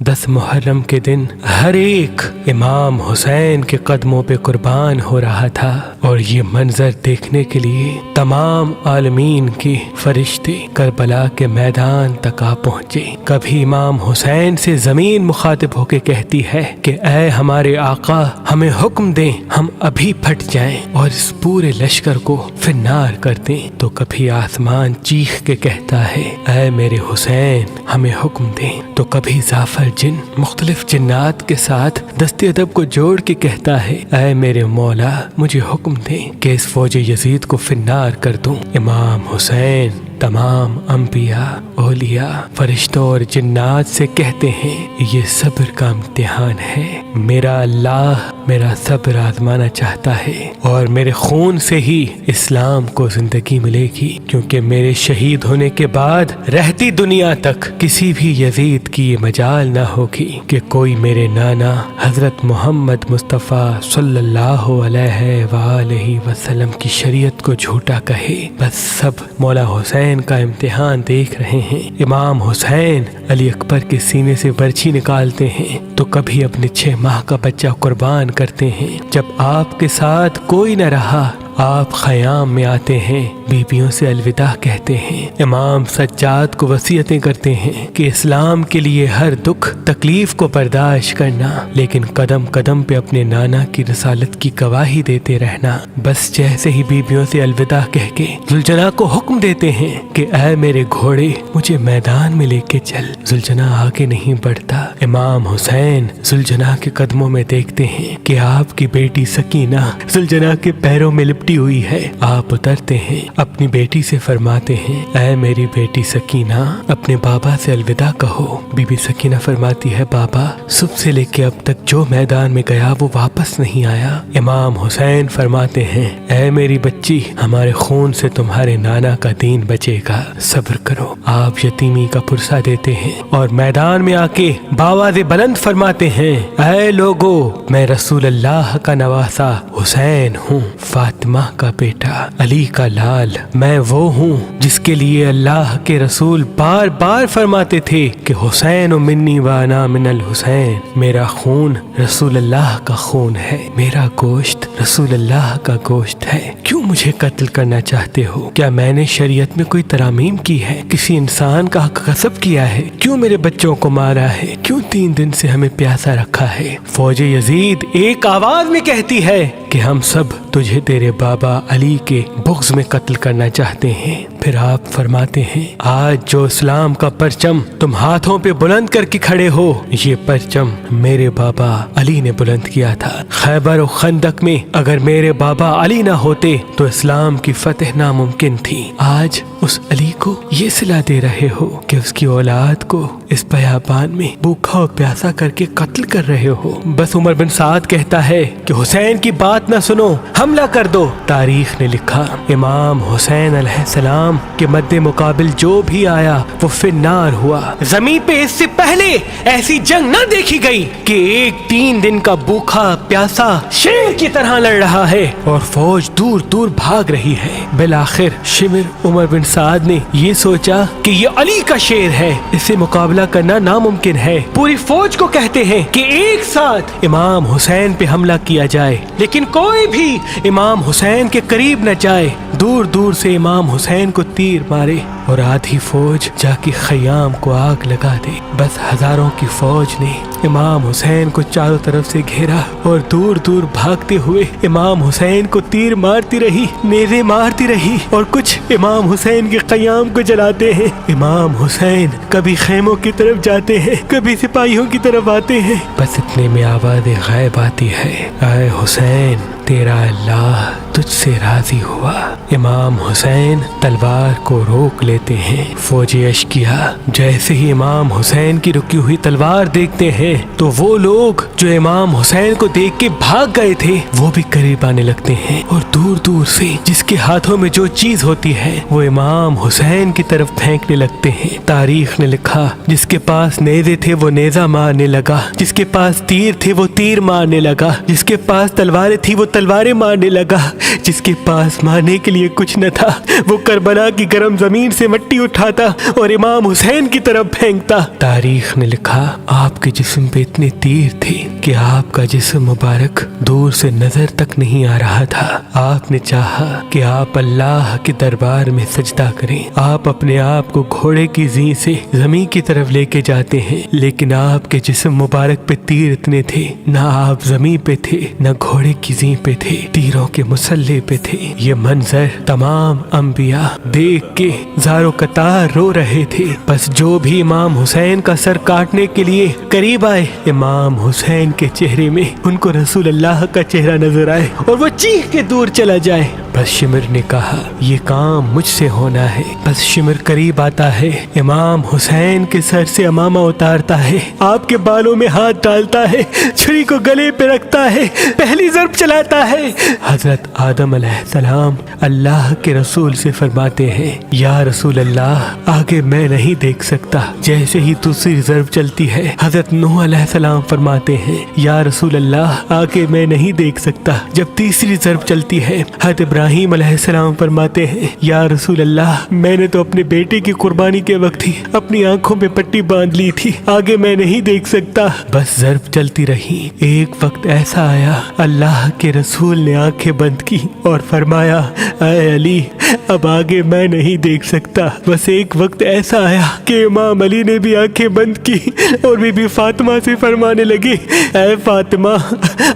10 محرم کے دن ہر ایک امام حسین کے قدموں پہ قربان ہو رہا تھا، اور یہ منظر دیکھنے کے لیے تمام عالمین کے فرشتے کربلا کے میدان تک آ پہنچے۔ کبھی امام حسین سے زمین مخاطب ہو کے کہتی ہے کہ اے ہمارے آقا، ہمیں حکم دیں، ہم ابھی پھٹ جائیں اور اس پورے لشکر کو فنار کر دیں۔ تو کبھی آسمان چیخ کے کہتا ہے اے میرے حسین، ہمیں حکم دیں۔ تو کبھی زعفر جن مختلف جنات کے ساتھ دست ادب کو جوڑ کے کہتا ہے اے میرے مولا، مجھے حکم دیں کہ اس فوج یزید کو فنار کر دوں۔ امام حسین تمام انبیاء، اولیاء، فرشتوں اور جنات سے کہتے ہیں یہ صبر کا امتحان ہے، میرا اللہ میرا صبر آزمانا چاہتا ہے، اور میرے خون سے ہی اسلام کو زندگی ملے گی، کیونکہ میرے شہید ہونے کے بعد رہتی دنیا تک کسی بھی یزید کی یہ مجال نہ ہوگی کہ کوئی میرے نانا حضرت محمد مصطفیٰ صلی اللہ علیہ وآلہ وسلم کی شریعت کو جھوٹا کہے۔ بس سب مولا حسین کا امتحان دیکھ رہے ہیں۔ امام حسین علی اکبر کے سینے سے برچھی نکالتے ہیں تو کبھی اپنے 6 ماہ کا بچہ قربان کرتے ہیں۔ جب آپ کے ساتھ کوئی نہ رہا، آپ خیام میں آتے ہیں، بیویوں سے الوداع کہتے ہیں۔ امام سجاد کو وصیتیں کرتے ہیں کہ اسلام کے لیے ہر دکھ تکلیف کو برداشت کرنا، لیکن قدم قدم پہ اپنے نانا کی رسالت کی گواہی دیتے رہنا۔ بس جیسے ہی بیویوں سے الوداع کہہ کے زلجنا کو حکم دیتے ہیں کہ اے میرے گھوڑے، مجھے میدان میں لے کے چل، زلجنا آگے نہیں بڑھتا۔ امام حسین زلجنا کے قدموں میں دیکھتے ہیں کہ آپ کی بیٹی سکینہ زلجنا کے پیروں میں لپٹی ہوئی ہے۔ آپ اترتے ہیں، اپنی بیٹی سے فرماتے ہیں اے میری بیٹی سکینہ، اپنے بابا سے الوداع کہو۔ بی بی سکینہ فرماتی ہے بابا صبح سے لے کے اب تک جو میدان میں گیا وہ واپس نہیں آیا۔ امام حسین فرماتے ہیں اے میری بچی، ہمارے خون سے تمہارے نانا کا دین بچے گا، صبر کرو۔ آپ یتیمی کا پرسہ دیتے ہیں اور میدان میں آ کے باواز بلند فرماتے ہیں اے لوگو، میں رسول اللہ کا نواسا حسین ہوں، فاطمہ کا بیٹا، علی کا لال۔ میں وہ ہوں جس کے لیے اللہ کے رسول بار بار فرماتے تھے کہ حسین و منی وانا من الحسین، میرا خون رسول اللہ کا خون ہے، میرا گوشت رسول اللہ کا گوشت ہے۔ کیوں مجھے قتل کرنا چاہتے ہو؟ کیا میں نے شریعت میں کوئی ترامیم کی ہے؟ کسی انسان کا حق غصب کیا ہے؟ کیوں میرے بچوں کو مارا ہے؟ کیوں 3 دن سے ہمیں پیاسا رکھا ہے؟ فوج یزید ایک آواز میں کہتی ہے کہ ہم سب تجھے تیرے بابا علی کے بغض میں قتل کرنا چاہتے ہیں۔ پھر آپ فرماتے ہیں آج جو اسلام کا پرچم تم ہاتھوں پہ بلند کر کے کھڑے ہو، یہ پرچم میرے بابا علی نے بلند کیا تھا۔ خیبر و خندق میں اگر میرے بابا علی نہ ہوتے تو اسلام کی فتح ناممکن تھی۔ آج اس علی کو یہ صلہ دے رہے ہو کہ اس کی اولاد کو اس بیابان میں بھوکا و پیاسا کر کے قتل کر رہے ہو۔ بس عمر بن سعد کہتا ہے کہ حسین کی بات نہ سنو، حملہ کر دو۔ تاریخ نے لکھا امام حسین علیہ السلام کے مد مقابل جو بھی آیا وہ فنار ہوا۔ زمین پہ اس سے پہلے ایسی جنگ نہ دیکھی گئی کہ ایک 3 دن کا بھوکا پیاسا شیر کی طرح لڑ رہا ہے اور فوج دور دور بھاگ رہی ہے۔ بالآخر شمر عمر بن سعد نے یہ سوچا کہ یہ علی کا شیر ہے، اس سے مقابلہ کرنا ناممکن ہے۔ پوری فوج کو کہتے ہیں کہ ایک ساتھ امام حسین پہ حملہ کیا جائے، لیکن کوئی بھی امام حسین کے قریب نہ جائے۔ دور دور سے امام حسین کو تیر مارے اور آدھی فوج جا کے خیام کو آگ لگا دے۔ بس ہزاروں کی فوج نے امام حسین کو چاروں طرف سے گھیرا اور دور دور بھاگتے ہوئے امام حسین کو تیر مارتی رہی، نیزے مارتی رہی، اور کچھ امام حسین کے قیام کو جلاتے ہیں۔ امام حسین کبھی خیموں کی طرف جاتے ہیں، کبھی سپاہیوں کی طرف آتے ہیں۔ بس اتنے میں آواز غائب آتی ہے اے حسین، تیرا اللہ تجھ سے راضی ہوا۔ امام حسین تلوار کو روک لیتے ہیں۔ فوجی اشکیا جیسے ہی امام حسین کی رکی ہوئی تلوار دیکھتے ہیں تو وہ لوگ جو امام حسین کو دیکھ کے بھاگ گئے تھے وہ بھی قریب آنے لگتے ہیں، اور دور دور سے جس کے ہاتھوں میں جو چیز ہوتی ہے وہ امام حسین کی طرف پھینکنے لگتے ہیں۔ تاریخ نے لکھا جس کے پاس نیزے تھے وہ نیزہ مارنے لگا، جس کے پاس تیر تھے وہ تیر مارنے لگا، جس کے پاس تلواریں تھی وہ تلواریں مارنے لگا۔ جس کے پاس مارنے کے لیے کچھ نہ تھا، وہ کربلا کی گرم زمین سے مٹی اٹھاتا اور امام حسین کی طرف پھینکتا۔ تاریخ نے لکھا آپ کے جسم پہ اتنے تیر تھے کہ آپ کا جسم مبارک دور سے نظر تک نہیں آ رہا تھا۔ آپ نے چاہا کہ آپ اللہ کے دربار میں سجدہ کریں۔ آپ اپنے آپ کو گھوڑے کی زین سے زمین کی طرف لے کے جاتے ہیں، لیکن آپ کے جسم مبارک پہ تیر اتنے تھے، نہ آپ زمین پہ تھے نہ گھوڑے کی زین پہ تھے، تیروں کے مسلح پہ تھے۔ یہ منظر تمام انبیاء دیکھ کے زارو قطار رو رہے تھے۔ بس جو بھی امام حسین کا سر کاٹنے کے لیے قریب آئے، امام حسین کے چہرے میں ان کو رسول اللہ کا چہرہ نظر آئے اور وہ چیخ کے دور چلا جائے۔ بس شمر نے کہا یہ کام مجھ سے ہونا ہے۔ بس شمر قریب آتا ہے، امام حسین کے سر سے امامہ اتارتا ہے، آپ کے بالوں میں ہاتھ ڈالتا ہے، چھری کو گلے پہ رکھتا ہے، پہلی ضرب چلاتا ہے۔ حضرت آدم علیہ السلام اللہ کے رسول سے فرماتے ہیں یا رسول اللہ آگے میں نہیں دیکھ سکتا۔ جیسے ہی دوسری ضرب چلتی ہے، حضرت نوح علیہ السلام فرماتے ہیں یا رسول اللہ آگے میں نہیں دیکھ سکتا۔ جب تیسری ضرب چلتی ہے، حضرت ابراہیم علیہ السلام فرماتے ہیں یا رسول اللہ میں نے تو اپنے بیٹے کی قربانی کے وقت ہی اپنی آنکھوں پہ پٹی باندھ لی تھی، آگے میں نہیں دیکھ سکتا۔ بس ضرب چلتی رہی۔ ایک وقت ایسا آیا اللہ کے رسول نے آنکھیں بند کی اور فرمایا اے علی اب آگے میں نہیں دیکھ سکتا۔ بس ایک وقت ایسا آیا کہ امام علی نے بھی آنکھیں بند کی اور بی بی فاطمہ سے فرمانے لگے اے فاطمہ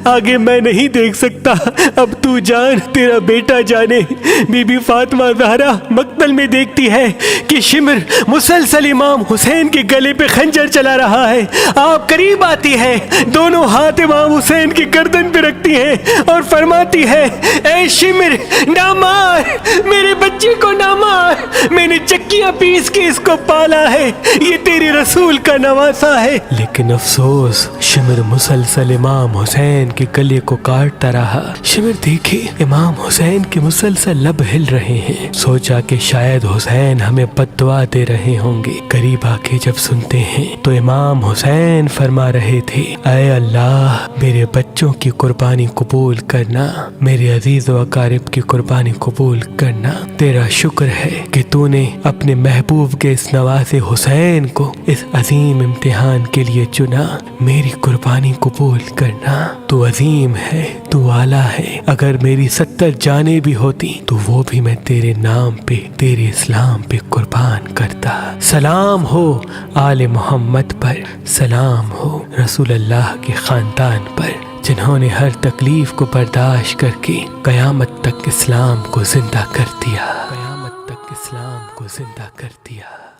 آگے میں نہیں دیکھ سکتا، اب تو جان تیرا بیٹا جانے۔ بی بی فاطمہ زہرا مقتل میں دیکھتی ہے کہ شمر مسلسل امام حسین کے گلے پہ خنجر چلا رہا ہے۔ آپ قریب آتی ہے، دونوں ہاتھ امام حسین کی گردن پہ رکھتی ہیں اور فرماتی ہے اے شمر نہ مار، میرے بچے کو نہ مار، میں نے چکیاں پیس کے اس کو پالا ہے، یہ تیرے رسول کا نواسا ہے۔ لیکن افسوس شمر مسلسل امام حسین کے گلے کو کاٹتا رہا۔ شمر دیکھے امام حسین کے مسلسل لب ہل رہے ہیں، سوچا کہ شاید حسین ہمیں بد دعا دے رہے ہوں گے۔ قریب آ کے جب سنتے ہیں تو امام حسین فرما رہے تھے اے اللہ میرے بچوں کی قربانی قبول کرنا، میرے عزیز و اقارب کی قربانی قبول کرنا۔ تیرا شکر ہے کہ تو نے اپنے محبوب کے اس نواسے حسین کو اس عظیم امتحان کے لیے چنا، میری قربانی قبول کرنا۔ تو عظیم ہے، تو اعلیٰ ہے، اگر میری 70 جانیں بھی ہوتی تو وہ بھی میں تیرے نام پہ تیرے اسلام پہ قربان کرتا۔ سلام ہو آل محمد پر، سلام ہو رسول اللہ کے خاندان پر، جنہوں نے ہر تکلیف کو برداشت کر کے قیامت تک اسلام کو زندہ کر دیا، قیامت تک اسلام کو زندہ کر دیا۔